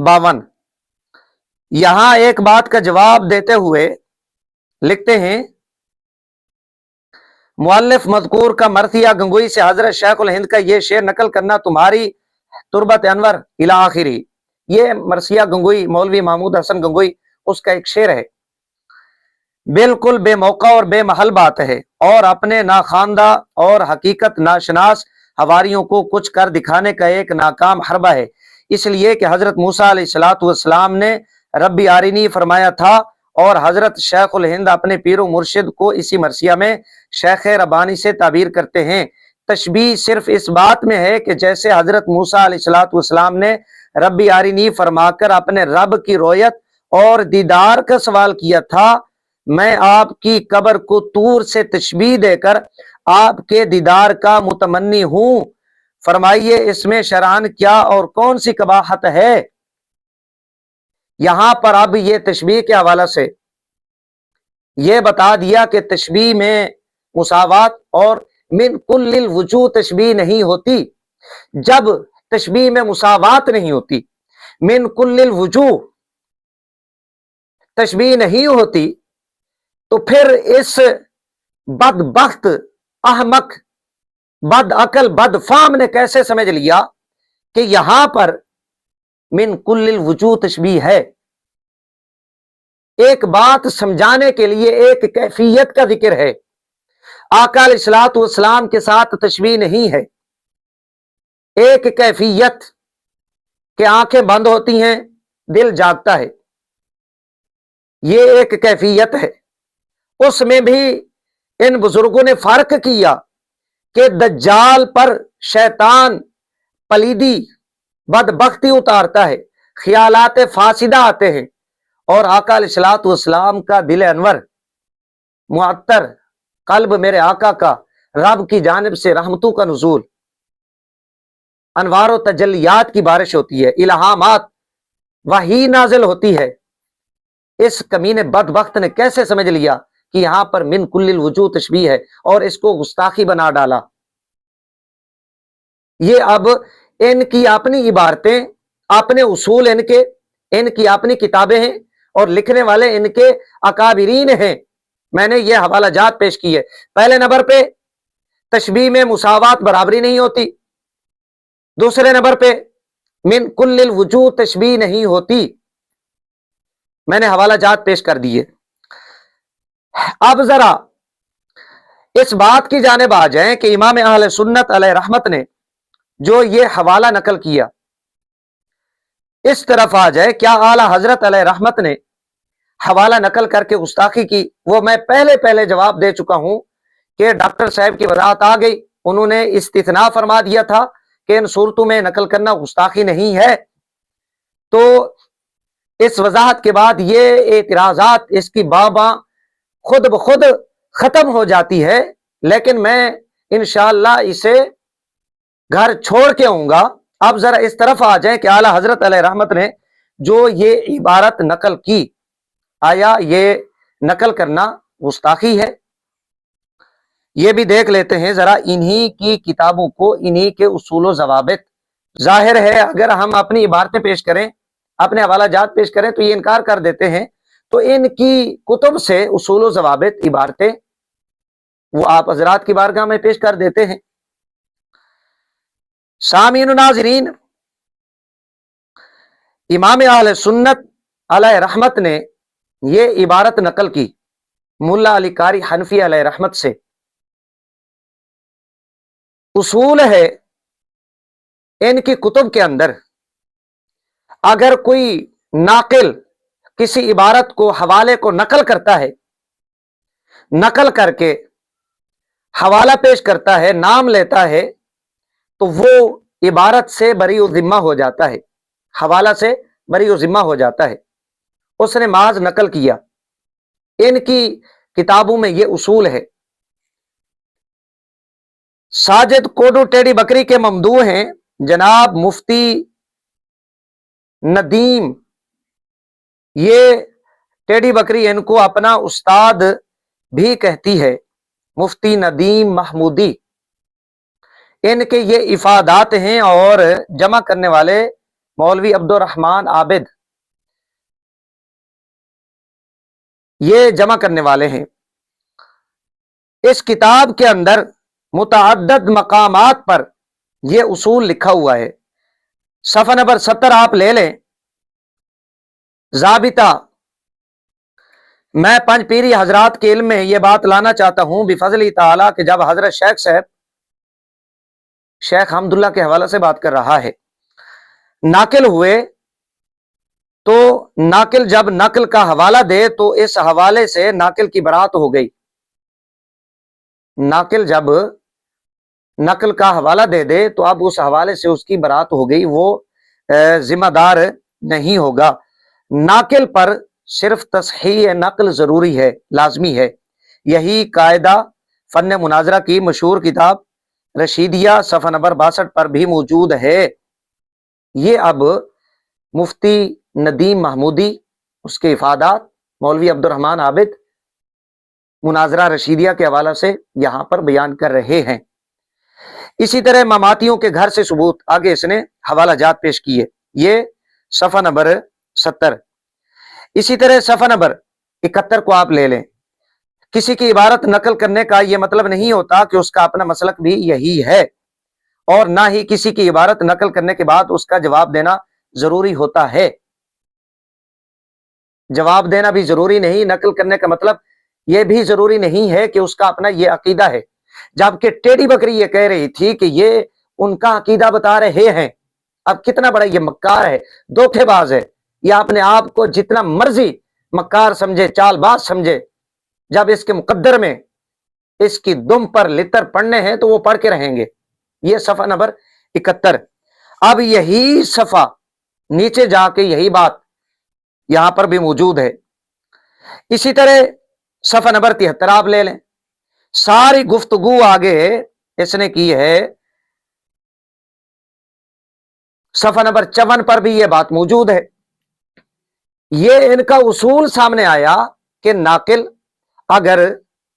Speaker 1: 52, یہاں ایک بات کا جواب دیتے ہوئے لکھتے ہیں مؤلف مذکور کا مرثیہ گنگوئی سے حضرت شیخ الہند کا یہ شعر نقل کرنا تمہاری تربت انور الی آخری. یہ مرثیہ گنگوئی مولوی محمود حسن گنگوئی اس کا ایک شعر ہے. بالکل بے موقع اور بے محل بات ہے اور اپنے ناخواندہ اور حقیقت ناشناس حواریوں کو کچھ کر دکھانے کا ایک ناکام حربہ ہے. اس لیے کہ حضرت موسیٰ علیہ الصلوۃ والسلام نے ربی آرینی فرمایا تھا اور حضرت شیخ الہند اپنے پیر و مرشد کو اسی مرثیہ میں شیخ ربانی سے تعبیر کرتے ہیں. تشبیہ صرف اس بات میں ہے کہ جیسے حضرت موسیٰ علیہ الصلوۃ والسلام نے ربی آرینی فرما کر اپنے رب کی رویت اور دیدار کا سوال کیا تھا، میں آپ کی قبر کو طور سے تشبیہ دے کر آپ کے دیدار کا متمنی ہوں. فرمائیے اس میں شرعاً کیا اور کون سی قباحت ہے؟ یہاں پر اب یہ تشبیہ کے حوالہ سے یہ بتا دیا کہ تشبیہ میں مساوات اور من کل الوجوہ تشبیہ نہیں ہوتی. جب تشبیہ میں مساوات نہیں ہوتی، من کل الوجوہ تشبیہ نہیں ہوتی، تو پھر اس بدبخت احمق بد عقل بد فہم نے کیسے سمجھ لیا کہ یہاں پر من کل الوجوہ تشبیہ ہے؟ ایک بات سمجھانے کے لیے ایک کیفیت کا ذکر ہے. آقا علیہ الصلوۃ والسلام کے ساتھ تشبیہ نہیں ہے. ایک کیفیت کہ آنکھیں بند ہوتی ہیں دل جاگتا ہے، یہ ایک کیفیت ہے. اس میں بھی ان بزرگوں نے فرق کیا کہ دجال پر شیطان پلیدی بدبختی اتارتا ہے، خیالات فاسدہ آتے ہیں، اور آقا علیہ الصلوۃ والسلام کا دل انور معطر قلب میرے آقا کا رب کی جانب سے رحمتوں کا نزول، انوار و تجلیات کی بارش ہوتی ہے، الہامات وحی نازل ہوتی ہے. اس کمینے بدبخت نے کیسے سمجھ لیا کہ یہاں پر من کل الوجوہ تشبیہ ہے اور اس کو گستاخی بنا ڈالا. یہ اب ان کی اپنی عبارتیں، اپنے اصول ان کی اپنی کتابیں ہیں اور لکھنے والے ان کے اکابرین ہیں. میں نے یہ حوالہ جات پیش کی ہے. پہلے نمبر پہ تشبیہ میں مساوات برابری نہیں ہوتی، دوسرے نمبر پہ من کل الوجوہ تشبیہ نہیں ہوتی. میں نے حوالہ جات پیش کر دیے. اب ذرا اس بات کی جانب آ جائیں کہ امام اہل سنت علیہ رحمت نے جو یہ حوالہ نقل کیا، اس طرف آ جائے. کیا اعلیٰ حضرت علیہ رحمت نے حوالہ نقل کر کے گستاخی کی؟ وہ میں پہلے جواب دے چکا ہوں کہ ڈاکٹر صاحب کی وضاحت آ گئی. انہوں نے استثناء فرما دیا تھا کہ ان صورتوں میں نقل کرنا گستاخی نہیں ہے. تو اس وضاحت کے بعد یہ اعتراضات اس کی بابا خود بخود ختم ہو جاتی ہے. لیکن میں انشاءاللہ اسے گھر چھوڑ کے آؤں گا. اب ذرا اس طرف آ جائیں کہ اعلیٰ حضرت علیہ رحمت نے جو یہ عبارت نقل کی، آیا یہ نقل کرنا گستاخی ہے؟ یہ بھی دیکھ لیتے ہیں ذرا انہی کی کتابوں کو، انہی کے اصول و ضوابط. ظاہر ہے اگر ہم اپنی عبارتیں پیش کریں، اپنے حوالہ جات پیش کریں تو یہ انکار کر دیتے ہیں. تو ان کی کتب سے اصول و ضوابط عبارتیں وہ آپ حضرات کی بارگاہ میں پیش کر دیتے ہیں. سامعین و ناظرین، امام اہل سنت علیہ رحمت نے یہ عبارت نقل کی ملا علی قاری حنفی علیہ رحمت سے. اصول ہے ان کی کتب کے اندر، اگر کوئی ناقل کسی عبارت کو حوالے کو نقل کرتا ہے، نقل کر کے حوالہ پیش کرتا ہے، نام لیتا ہے، تو وہ عبارت سے بری و ذمہ ہو جاتا ہے، حوالہ سے بری و ذمہ ہو جاتا ہے. اس نے محض نقل کیا. ان کی کتابوں میں یہ اصول ہے. ساجد کوڈو ٹیڑی بکری کے ممدوح ہیں جناب مفتی ندیم. یہ ٹیڑی بکری ان کو اپنا استاد بھی کہتی ہے، مفتی ندیم محمودی. ان کے یہ افادات ہیں اور جمع کرنے والے مولوی عبد الرحمن عابد. یہ جمع کرنے والے ہیں۔ اس کتاب کے اندر متعدد مقامات پر یہ اصول لکھا ہوا ہے۔ صفحہ نمبر 70 آپ لے لیں۔ ضابطہ، میں پنج پیری حضرات کے علم میں یہ بات لانا چاہتا ہوں بفضل تعالیٰ کہ جب حضرت شیخ صاحب شیخ حمداللہ کے حوالے سے بات کر رہا ہے، ناقل ہوئے تو ناقل جب نقل کا حوالہ دے تو اس حوالے سے ناقل کی برات ہو گئی۔ ناقل جب نقل کا حوالہ دے دے تو اب اس حوالے سے اس کی برات ہو گئی، وہ ذمہ دار نہیں ہوگا۔ ناقل پر صرف تصحیح نقل ضروری ہے، لازمی ہے۔ یہی قاعدہ فن مناظرہ کی مشہور کتاب رشیدیہ صفحہ نمبر 62 پر بھی موجود ہے۔ یہ اب مفتی ندیم محمودی، اس کے افادات، مولوی عبد الرحمن عابد مناظرہ رشیدیہ کے حوالے سے یہاں پر بیان کر رہے ہیں۔ اسی طرح مماتیوں کے گھر سے ثبوت، آگے اس نے حوالہ جات پیش کیے، یہ صفحہ نمبر 70۔ اسی طرح صفحہ نمبر 71 کو آپ لے لیں۔ کسی کی عبارت نقل کرنے کا یہ مطلب نہیں ہوتا کہ اس کا اپنا مسلک بھی یہی ہے، اور نہ ہی کسی کی عبارت نقل کرنے کے بعد اس کا جواب دینا ضروری ہوتا ہے۔ جواب دینا بھی ضروری نہیں، نقل کرنے کا مطلب یہ بھی ضروری نہیں ہے کہ اس کا اپنا یہ عقیدہ ہے۔ جبکہ ٹیڑھی بکری یہ کہہ رہی تھی کہ یہ ان کا عقیدہ بتا رہے ہیں۔ اب کتنا بڑا یہ مکار ہے، دھوکے باز ہے، یہ اپنے آپ کو جتنا مرضی مکار سمجھے، چال باز سمجھے، جب اس کے مقدر میں اس کی دم پر لتر پڑھنے ہیں تو وہ پڑھ کے رہیں گے۔ یہ صفحہ نمبر 71۔ اب یہی صفحہ نیچے جا کے یہی بات یہاں پر بھی موجود ہے۔ اسی طرح صفحہ نمبر 73 آپ لے لیں۔ ساری گفتگو آگے اس نے کی ہے۔ صفحہ نمبر 54 پر بھی یہ بات موجود ہے۔ یہ ان کا اصول سامنے آیا کہ ناقل اگر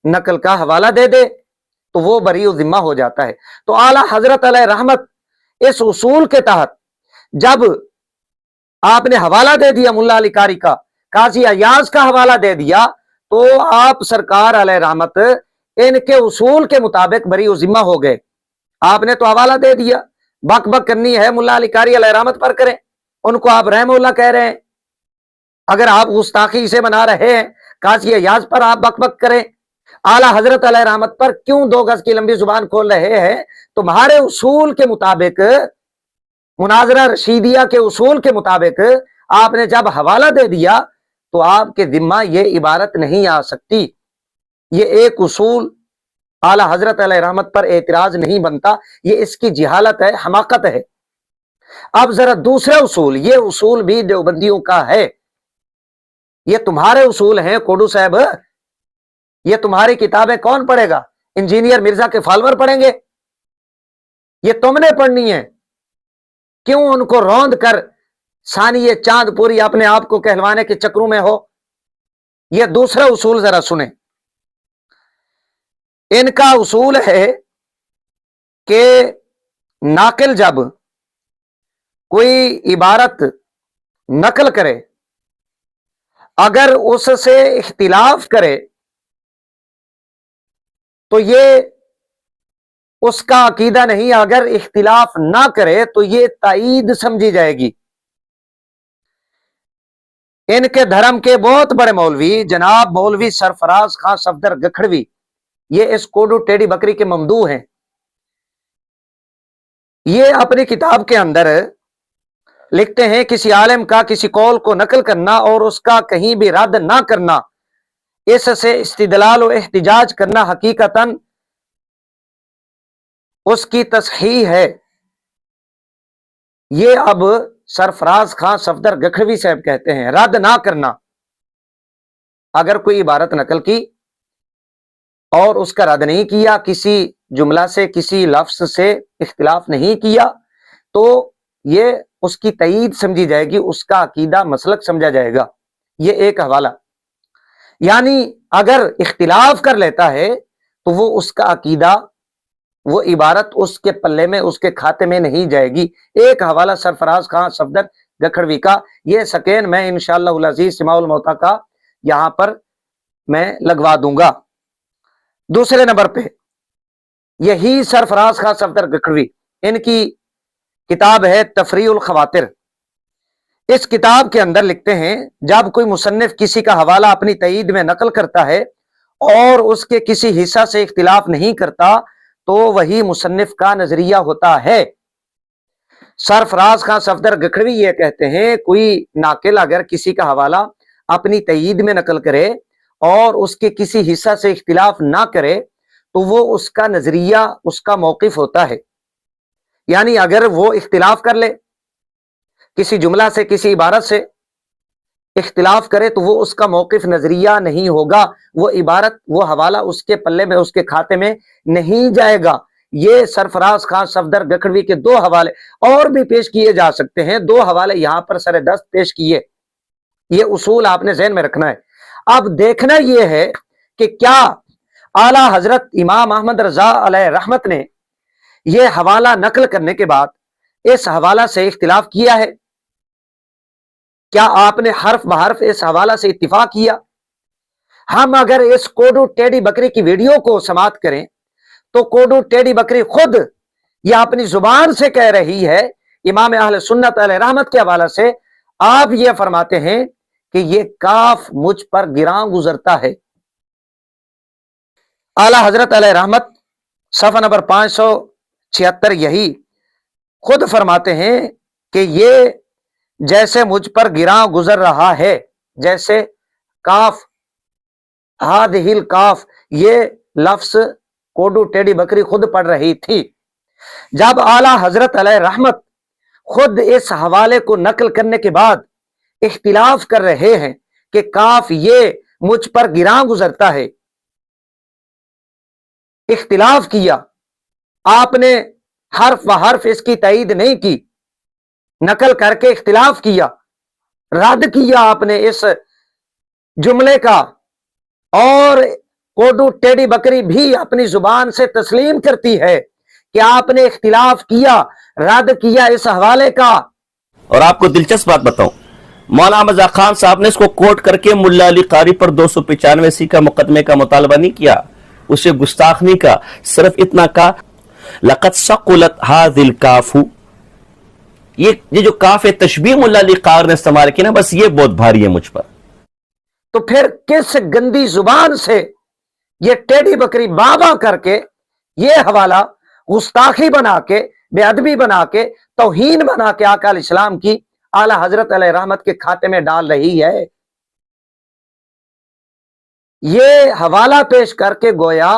Speaker 1: نقل کا حوالہ دے دے تو وہ بری و ذمہ ہو جاتا ہے۔ تو اعلیٰ حضرت علیہ رحمت اس اصول کے تحت جب آپ نے حوالہ دے دیا ملا علی قاری کا، قاضی ایاز کا حوالہ دے دیا، تو آپ سرکار علیہ رحمت ان کے اصول کے مطابق بری و ذمہ ہو گئے۔ آپ نے تو حوالہ دے دیا، بک بک کرنی ہے ملا علی قاری علیہ رحمت پر کریں، ان کو آپ رحم اللہ کہہ رہے ہیں۔ اگر آپ گستاخی سے بنا رہے ہیں قاضی ایاز پر آپ بک بک کریں، اعلیٰ حضرت علیہ رحمت پر کیوں 2 گز کی لمبی زبان کھول رہے ہیں؟ تمہارے اصول کے مطابق، مناظرہ رشیدیہ کے اصول کے مطابق آپ نے جب حوالہ دے دیا تو آپ کے ذمہ یہ عبارت نہیں آ سکتی۔ یہ ایک اصول اعلیٰ حضرت علیہ رحمت پر اعتراض نہیں بنتا، یہ اس کی جہالت ہے، حماقت ہے۔ اب ذرا دوسرا اصول، یہ اصول بھی دیوبندیوں کا ہے، یہ تمہارے اصول ہیں کوڈو صاحب، یہ تمہاری کتابیں کون پڑھے گا؟ انجینئر مرزا کے فالوور پڑھیں گے؟ یہ تم نے پڑھنی ہے۔ کیوں ان کو روند کر ثانی چاند پوری اپنے آپ کو کہلوانے کے چکروں میں ہو؟ یہ دوسرا اصول ذرا سنیں۔ ان کا اصول ہے کہ ناقل جب کوئی عبارت نقل کرے، اگر اس سے اختلاف کرے تو یہ اس کا عقیدہ نہیں، اگر اختلاف نہ کرے تو یہ تائید سمجھی جائے گی۔ ان کے دھرم کے بہت بڑے مولوی جناب مولوی سرفراز خان صفدر گکھڑوی، یہ اس کوڈو ٹیڑھی بکری کے ممدوح ہیں۔ یہ اپنی کتاب کے اندر لکھتے ہیں کسی عالم کا کسی قول کو نقل کرنا اور اس کا کہیں بھی رد نہ کرنا، اس سے استدلال و احتجاج کرنا حقیقتاً اس کی تصحیح ہے۔ یہ اب سرفراز خان صفدر گکھڑوی صاحب کہتے ہیں رد نہ کرنا۔ اگر کوئی عبارت نقل کی اور اس کا رد نہیں کیا، کسی جملہ سے کسی لفظ سے اختلاف نہیں کیا، تو یہ اس کی تائید سمجھی جائے گی، اس کا عقیدہ مسلک سمجھا جائے گا۔ یہ ایک حوالہ، یعنی اگر اختلاف کر لیتا ہے تو وہ اس کا عقیدہ، وہ عبارت اس کے پلے میں، اس کے کھاتے میں نہیں جائے گی۔ ایک حوالہ سرفراز خان صفدر گکھڑوی کا، یہ سکین میں انشاءاللہ العزیز سماع الموتا کا یہاں پر میں لگوا دوں گا۔ دوسرے نمبر پہ یہی سرفراز خان صفدر گکھڑوی، ان کی کتاب ہے تفریح الخواطر۔ اس کتاب کے اندر لکھتے ہیں جب کوئی مصنف کسی کا حوالہ اپنی تائید میں نقل کرتا ہے اور اس کے کسی حصہ سے اختلاف نہیں کرتا تو وہی مصنف کا نظریہ ہوتا ہے۔ سرفراز خان صفدر گکھڑوی یہ کہتے ہیں کوئی ناقل اگر کسی کا حوالہ اپنی تائید میں نقل کرے اور اس کے کسی حصہ سے اختلاف نہ کرے تو وہ اس کا نظریہ، اس کا موقف ہوتا ہے۔ یعنی اگر وہ اختلاف کر لے، کسی جملہ سے کسی عبارت سے اختلاف کرے تو وہ اس کا موقف نظریہ نہیں ہوگا، وہ عبارت، وہ حوالہ اس کے پلے میں، اس کے کھاتے میں نہیں جائے گا۔ یہ سرفراز خان صفدر گکھڑوی کے دو حوالے اور بھی پیش کیے جا سکتے ہیں، دو حوالے یہاں پر سر دست پیش کیے۔ یہ اصول آپ نے ذہن میں رکھنا ہے۔ اب دیکھنا یہ ہے کہ کیا اعلی حضرت امام احمد رضا علیہ رحمت نے یہ حوالہ نقل کرنے کے بعد اس حوالہ سے اختلاف کیا ہے؟ کیا آپ نے حرف بحرف اس حوالہ سے اتفاق کیا؟ ہم اگر اس کوڈو ٹیڈی بکری کی ویڈیو کو سماعت کریں تو کوڈو ٹیڈی بکری خود یہ اپنی زبان سے کہہ رہی ہے، امام اہل سنت علیہ رحمت کے حوالہ سے آپ یہ فرماتے ہیں کہ یہ کاف مجھ پر گراں گزرتا ہے۔ اعلی حضرت علیہ رحمت صفحہ نمبر 576 یہی خود فرماتے ہیں کہ یہ جیسے مجھ پر گراں گزر رہا ہے، جیسے کاف، ہادہل کاف، یہ لفظ کوڈو ٹیڈی بکری خود پڑھ رہی تھی۔ جب اعلی حضرت علیہ رحمت خود اس حوالے کو نقل کرنے کے بعد اختلاف کر رہے ہیں کہ کاف یہ مجھ پر گراں گزرتا ہے، اختلاف کیا، آپ نے حرف و حرف اس کی تائید نہیں کی، نقل کر کے اختلاف کیا، رد کیا آپ نے اس جملے کا، اور کوڈو ٹیڈی بکری بھی اپنی زبان سے تسلیم کرتی ہے کہ آپ نے اختلاف کیا، رد کیا اس حوالے کا۔
Speaker 2: اور آپ کو دلچسپ بات بتاؤں، مولانا مزا خان صاحب نے اس کو کوٹ کر کے ملا علی قاری پر 295 کا مقدمے کا مطالبہ نہیں کیا، اسے گستاخ نہیں کہا، صرف اتنا کہا لقد ثقلت هذه الكاف، یہ جو کاف تشبیہ ملا علی قاری نے استعمال کی نا، بس یہ بہت بھاری ہے مجھ پر۔
Speaker 1: تو پھر کس گندی زبان سے یہ ٹیڈی بکری بابا کر کے یہ حوالہ گستاخی بنا کے، بے ادبی بنا کے، توہین بنا کے آقا علیہ السلام کی اعلی حضرت علیہ رحمت کے کھاتے میں ڈال رہی ہے؟ یہ حوالہ پیش کر کے گویا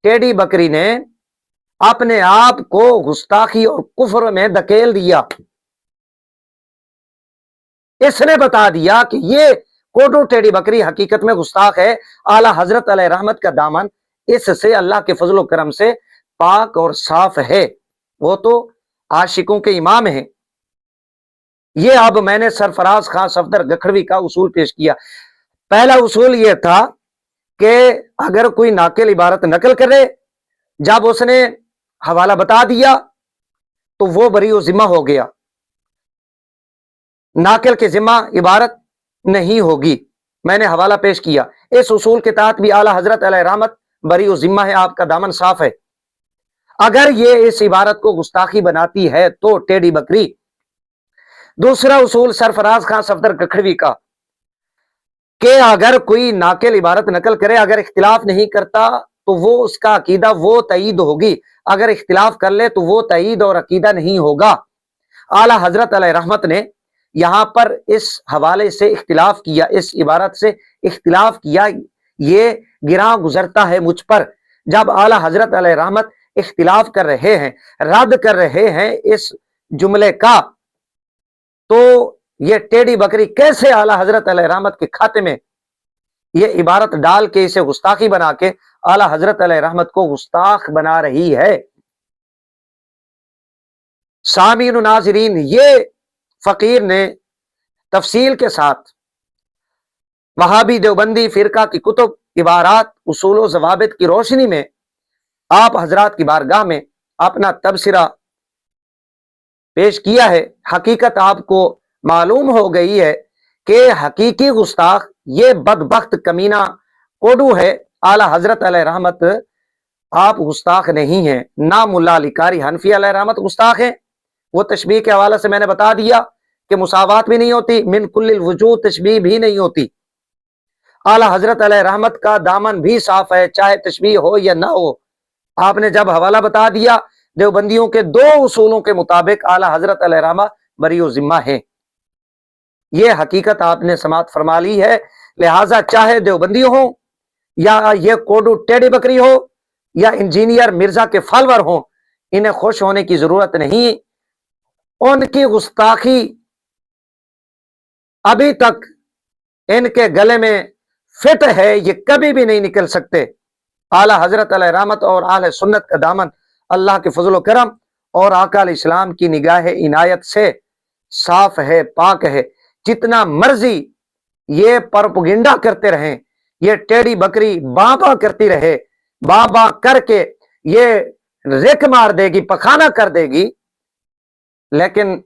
Speaker 1: ٹیڈی بکری نے اپنے آپ کو گستاخی اور کفر میں دھکیل دیا۔ اس نے بتا دیا کہ یہ کوڈو ٹیڈی بکری حقیقت میں گستاخ ہے، اعلی حضرت علیہ رحمت کا دامن اس سے اللہ کے فضل و کرم سے پاک اور صاف ہے، وہ تو عاشقوں کے امام ہیں۔ یہ اب میں نے سرفراز خان صفدر گکھڑوی کا اصول پیش کیا۔ پہلا اصول یہ تھا کہ اگر کوئی ناقل عبارت نقل کرے، جب اس نے حوالہ بتا دیا تو وہ بری و ذمہ ہو گیا، ناقل کے ذمہ عبارت نہیں ہوگی۔ میں نے حوالہ پیش کیا، اس اصول کے تحت بھی اعلی حضرت علیہ رحمت بری و ذمہ ہے، آپ کا دامن صاف ہے۔ اگر یہ اس عبارت کو گستاخی بناتی ہے تو ٹیڈی بکری۔ دوسرا اصول سرفراز خان صفدر گکھڑوی کا کہ اگر کوئی ناقل عبارت نقل کرے، اگر اختلاف نہیں کرتا تو وہ اس کا عقیدہ، وہ تائید ہوگی، اگر اختلاف کر لے تو وہ تائید اور عقیدہ نہیں ہوگا۔ اعلی حضرت علیہ رحمت نے یہاں پر اس حوالے سے اختلاف کیا، اس عبارت سے اختلاف کیا، یہ گراں گزرتا ہے مجھ پر۔ جب اعلی حضرت علیہ رحمت اختلاف کر رہے ہیں، رد کر رہے ہیں اس جملے کا، تو یہ ٹیڈی بکری کیسے اعلی حضرت علیہ رحمت کے کھاتے میں یہ عبارت ڈال کے اسے گستاخی بنا کے اعلی حضرت علیہ رحمت کو گستاخ بنا رہی ہے؟ سامعین و ناظرین، یہ فقیر نے تفصیل کے ساتھ وہابی دیوبندی فرقہ کی کتب، عبارات، اصول و ضوابط کی روشنی میں آپ حضرات کی بارگاہ میں اپنا تبصرہ پیش کیا ہے۔ حقیقت آپ کو معلوم ہو گئی ہے کہ حقیقی گستاخ یہ بدبخت کمینہ کوڈو ہے اعلیٰ حضرت علیہ رحمت آپ گستاخ نہیں ہیں، نہ ملا علی قاری حنفی علیہ رحمت گستاخ ہیں۔ وہ تشبیہ کے حوالے سے میں نے بتا دیا کہ مساوات بھی نہیں ہوتی، من کل الوجوہ تشبیہ بھی نہیں ہوتی۔ اعلیٰ حضرت علیہ رحمت کا دامن بھی صاف ہے، چاہے تشبیہ ہو یا نہ ہو۔ آپ نے جب حوالہ بتا دیا، دیوبندیوں کے دو اصولوں کے مطابق اعلیٰ حضرت علیہ رحمت بری و ذمہ ہیں، یہ حقیقت آپ نے سماعت فرما لی ہے۔ لہٰذا چاہے دیوبندی ہوں یا یہ کوڈو ٹیڑی بکری ہو یا انجینئر مرزا کے فالور ہوں، انہیں خوش ہونے کی ضرورت نہیں۔ ان کی گستاخی ابھی تک ان کے گلے میں فٹ ہے، یہ کبھی بھی نہیں نکل سکتے۔ اعلیٰ حضرت علیہ رحمت اور اہل سنت کا دامن اللہ کے فضل و کرم اور آقا علیہ السلام کی نگاہ عنایت سے صاف ہے، پاک ہے۔ جتنا مرضی یہ پروپگنڈا کرتے رہیں، یہ ٹیڑی بکری باں باں کرتی رہے، باں باں کر کے یہ رک مار دے گی، پخانہ کر دے گی، لیکن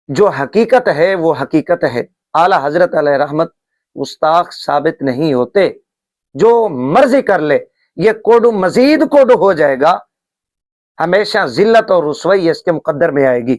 Speaker 1: جو حقیقت ہے وہ حقیقت ہے۔ اعلیٰ حضرت علیہ رحمت گستاخ ثابت نہیں ہوتے، جو مرضی کر لے۔ یہ کوڈو مزید کوڈو ہو جائے گا، ہمیشہ ذلت اور رسوائی اس کے مقدر میں آئے گی۔